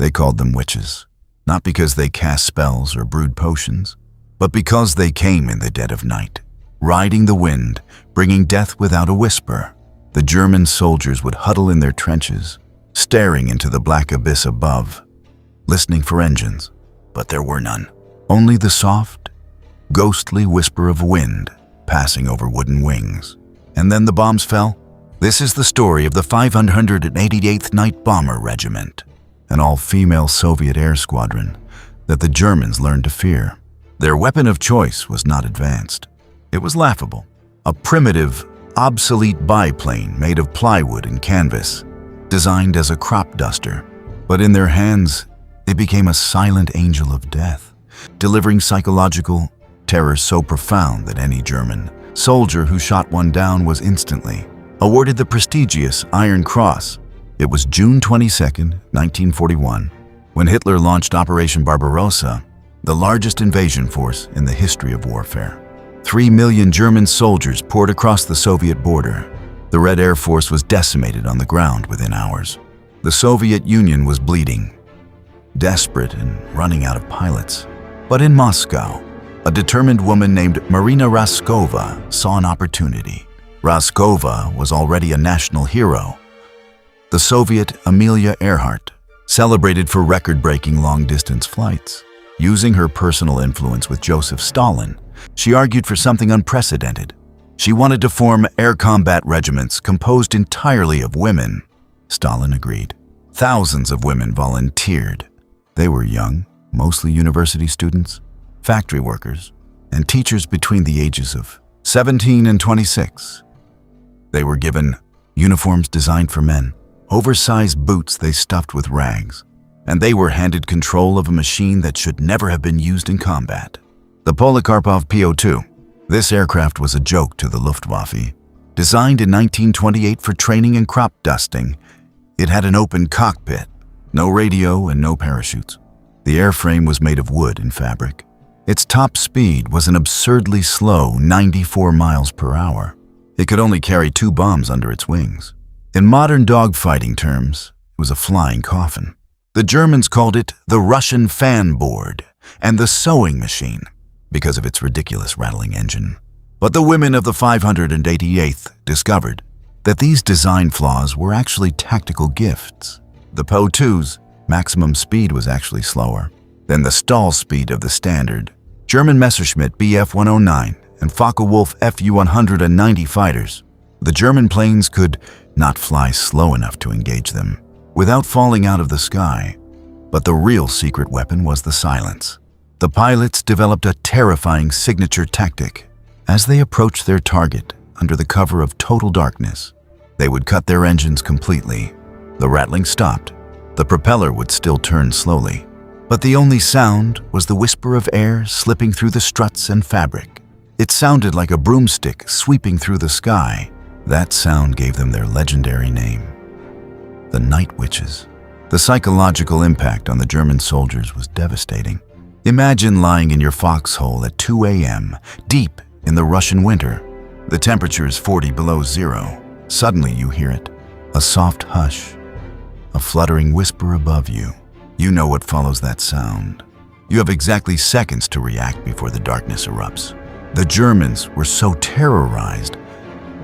They called them witches, not because they cast spells or brewed potions, but because they came in the dead of night, riding the wind, bringing death without a whisper. The German soldiers would huddle in their trenches, staring into the black abyss above, listening for engines, but there were none. Only the soft, ghostly whisper of wind passing over wooden wings. And then the bombs fell. This is the story of the 588th Night Bomber Regiment, an all-female Soviet air squadron that the Germans learned to fear. Their weapon of choice was not advanced. It was laughable. A primitive, obsolete biplane made of plywood and canvas, designed as a crop duster. But in their hands, it became a silent angel of death, delivering psychological terror so profound that any German soldier who shot one down was instantly awarded the prestigious Iron Cross. It was June 22, 1941, when Hitler launched Operation Barbarossa, the largest invasion force in the history of warfare. 3 million German soldiers poured across the Soviet border. The Red Air Force was decimated on the ground within hours. The Soviet Union was bleeding, desperate and running out of pilots. But in Moscow, a determined woman named Marina Raskova saw an opportunity. Raskova was already a national hero. The Soviet Amelia Earhart, celebrated for record-breaking long-distance flights. Using her personal influence with Joseph Stalin, she argued for something unprecedented. She wanted to form air combat regiments composed entirely of women. Stalin agreed. Thousands of women volunteered. They were young, mostly university students, factory workers, and teachers between the ages of 17 and 26. They were given uniforms designed for men, oversized boots they stuffed with rags, and they were handed control of a machine that should never have been used in combat. The Polikarpov PO-2. This aircraft was a joke to the Luftwaffe. Designed in 1928 for training and crop dusting, it had an open cockpit, no radio and no parachutes. The airframe was made of wood and fabric. Its top speed was an absurdly slow 94 miles per hour. It could only carry 2 bombs under its wings. In modern dogfighting terms, it was a flying coffin. The Germans called it the Russian fan board and the sewing machine because of its ridiculous rattling engine. But the women of the 588th discovered that these design flaws were actually tactical gifts. The Po-2's maximum speed was actually slower than the stall speed of the standard German Messerschmitt Bf-109 and Focke-Wulf Fu-190 fighters. The German planes could not fly slow enough to engage them without falling out of the sky. But the real secret weapon was the silence. The pilots developed a terrifying signature tactic. As they approached their target under the cover of total darkness, they would cut their engines completely. The rattling stopped. The propeller would still turn slowly, but the only sound was the whisper of air slipping through the struts and fabric. It sounded like a broomstick sweeping through the sky. That sound gave them their legendary name, the Night Witches. The psychological impact on the German soldiers was devastating. Imagine lying in your foxhole at 2 a.m., deep in the Russian winter. The temperature is 40 below zero. Suddenly you hear it, a soft hush, a fluttering whisper above you. You know what follows that sound. You have exactly seconds to react before the darkness erupts. The Germans were so terrorized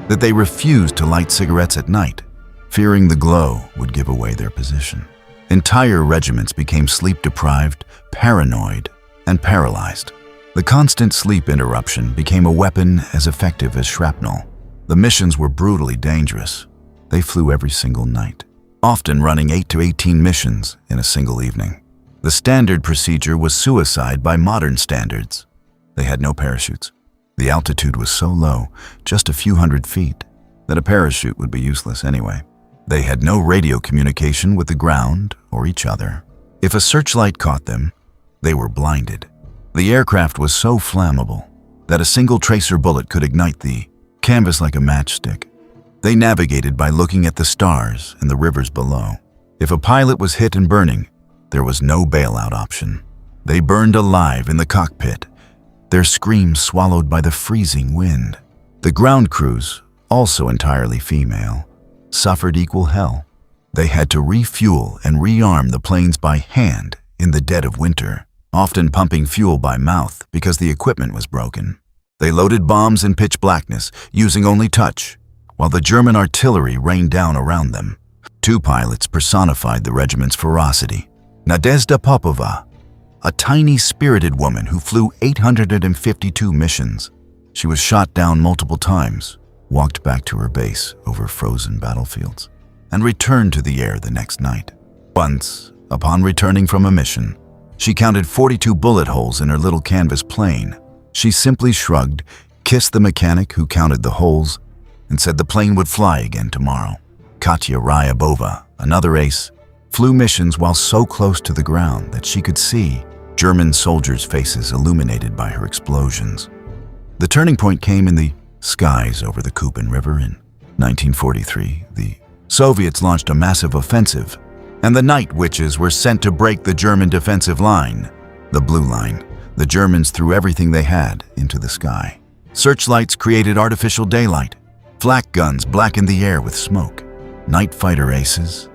that they refused to light cigarettes at night, fearing the glow would give away their position. Entire regiments became sleep-deprived, paranoid, and paralyzed. The constant sleep interruption became a weapon as effective as shrapnel. The missions were brutally dangerous. They flew every single night, often running 8 to 18 missions in a single evening. The standard procedure was suicide by modern standards. They had no parachutes. The altitude was so low, just a few hundred feet, that a parachute would be useless anyway. They had no radio communication with the ground or each other. If a searchlight caught them, they were blinded. The aircraft was so flammable that a single tracer bullet could ignite the canvas like a matchstick. They navigated by looking at the stars and the rivers below. If a pilot was hit and burning, there was no bailout option. They burned alive in the cockpit, their screams swallowed by the freezing wind. The ground crews, also entirely female, suffered equal hell. They had to refuel and rearm the planes by hand in the dead of winter, often pumping fuel by mouth because the equipment was broken. They loaded bombs in pitch blackness, using only touch, while the German artillery rained down around them. Two pilots personified the regiment's ferocity. Nadezhda Popova, a tiny, spirited woman who flew 852 missions. She was shot down multiple times, walked back to her base over frozen battlefields, and returned to the air the next night. Once, upon returning from a mission, she counted 42 bullet holes in her little canvas plane. She simply shrugged, kissed the mechanic who counted the holes, and said the plane would fly again tomorrow. Katya Ryabova, another ace, flew missions while so close to the ground that she could see German soldiers' faces illuminated by her explosions. The turning point came in the skies over the Kuban River in 1943. The Soviets launched a massive offensive, and the Night Witches were sent to break the German defensive line, the Blue Line. The Germans threw everything they had into the sky. Searchlights created artificial daylight. Flak guns blackened the air with smoke. Night fighter aces,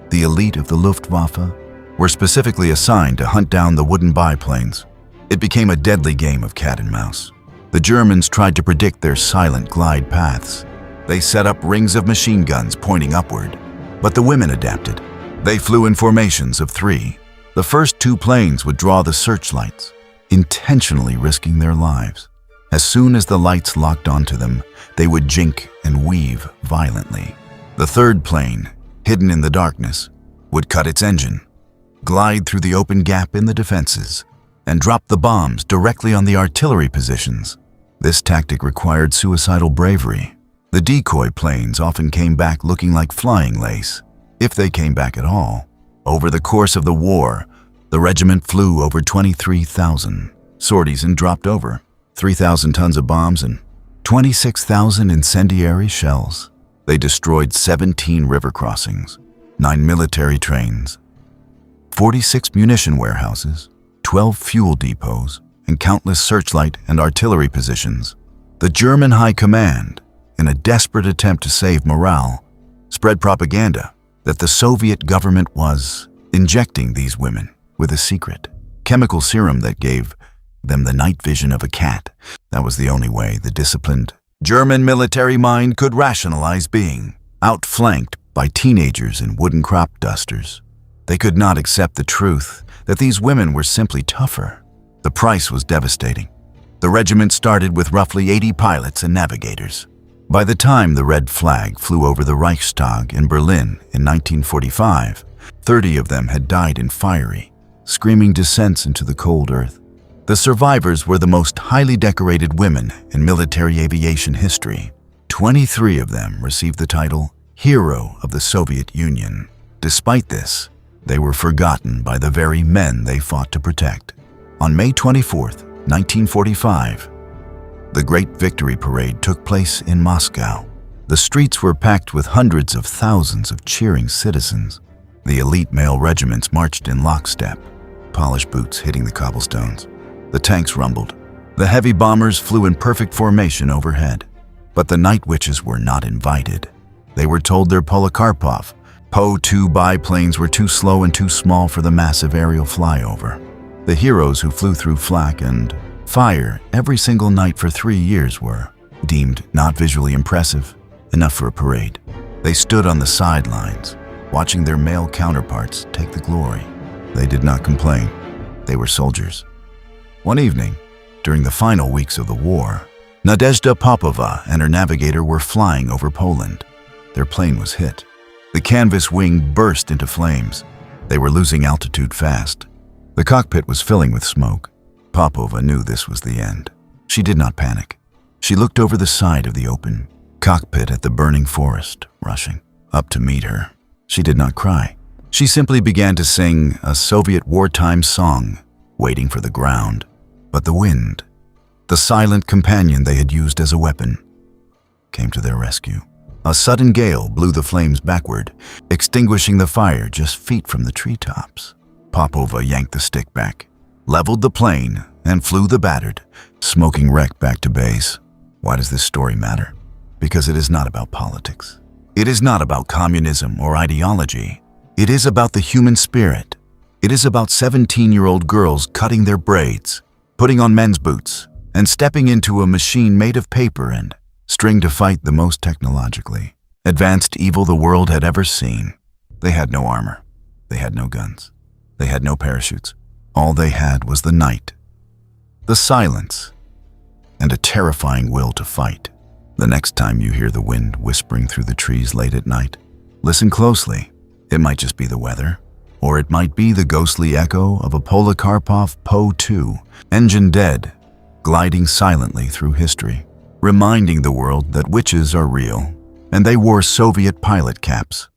the elite of the Luftwaffe, were specifically assigned to hunt down the wooden biplanes. It became a deadly game of cat and mouse. The Germans tried to predict their silent glide paths. They set up rings of machine guns pointing upward, but the women adapted. They flew in formations of 3. The first 2 planes would draw the searchlights, intentionally risking their lives. As soon as the lights locked onto them, they would jink and weave violently. The third plane, hidden in the darkness, would cut its engine, glide through the open gap in the defenses, and drop the bombs directly on the artillery positions. This tactic required suicidal bravery. The decoy planes often came back looking like flying lace, if they came back at all. Over the course of the war, the regiment flew over 23,000 sorties and dropped over 3,000 tons of bombs and 26,000 incendiary shells. They destroyed 17 river crossings, 9 military trains, 46 munition warehouses, 12 fuel depots, and countless searchlight and artillery positions. The German High Command, in a desperate attempt to save morale, spread propaganda that the Soviet government was injecting these women with a secret chemical serum that gave them the night vision of a cat. That was the only way the disciplined German military mind could rationalize being outflanked by teenagers in wooden crop dusters. They could not accept the truth that these women were simply tougher. The price was devastating. The regiment started with roughly 80 pilots and navigators. By the time the red flag flew over the Reichstag in Berlin in 1945, 30 of them had died in fiery, screaming descents into the cold earth. The survivors were the most highly decorated women in military aviation history. 23 of them received the title Hero of the Soviet Union. Despite this, they were forgotten by the very men they fought to protect. On May 24, 1945, the Great Victory Parade took place in Moscow. The streets were packed with hundreds of thousands of cheering citizens. The elite male regiments marched in lockstep, polished boots hitting the cobblestones. The tanks rumbled. The heavy bombers flew in perfect formation overhead. But the Night Witches were not invited. They were told their Polikarpov, Po-2 biplanes were too slow and too small for the massive aerial flyover. The heroes who flew through flak and fire every single night for 3 years were deemed not visually impressive enough for a parade. They stood on the sidelines, watching their male counterparts take the glory. They did not complain. They were soldiers. One evening, during the final weeks of the war, Nadezhda Popova and her navigator were flying over Poland. Their plane was hit. The canvas wing burst into flames. They were losing altitude fast. The cockpit was filling with smoke. Popova knew this was the end. She did not panic. She looked over the side of the open cockpit at the burning forest, rushing up to meet her. She did not cry. She simply began to sing a Soviet wartime song, waiting for the ground. But the wind, the silent companion they had used as a weapon, came to their rescue. A sudden gale blew the flames backward, extinguishing the fire just feet from the treetops. Popova yanked the stick back, leveled the plane, and flew the battered, smoking wreck back to base. Why does this story matter? Because it is not about politics. It is not about communism or ideology. It is about the human spirit. It is about 17-year-old girls cutting their braids, putting on men's boots, and stepping into a machine made of paper and string to fight the most technologically advanced evil the world had ever seen. They had no armor. They had no guns. They had no parachutes. All they had was the night, the silence, and a terrifying will to fight. The next time you hear the wind whispering through the trees late at night, listen closely. It might just be the weather, or it might be the ghostly echo of a Polikarpov Po-2, engine dead, gliding silently through history, reminding the world that witches are real, and they wore Soviet pilot caps